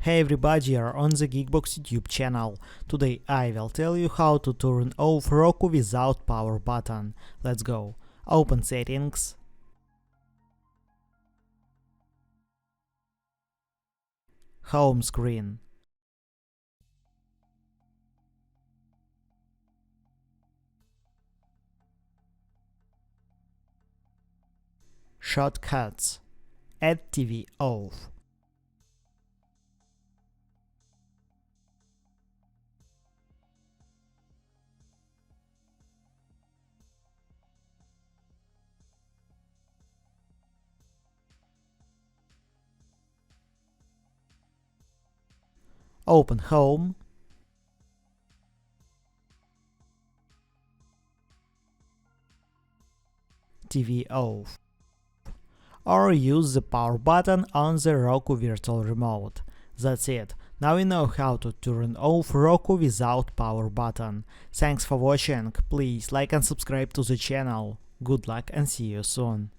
Hey everybody, you're on the GeekBox YouTube channel. Today I will tell you how to turn off Roku without power button. Let's go. Open settings. Home screen. Shortcuts. Add TV off. Open Home. TV off. Or use the power button on the Roku virtual remote. That's it. Now you know how to turn off Roku without power button. Thanks for watching. Please like and subscribe to the channel. Good luck and see you soon.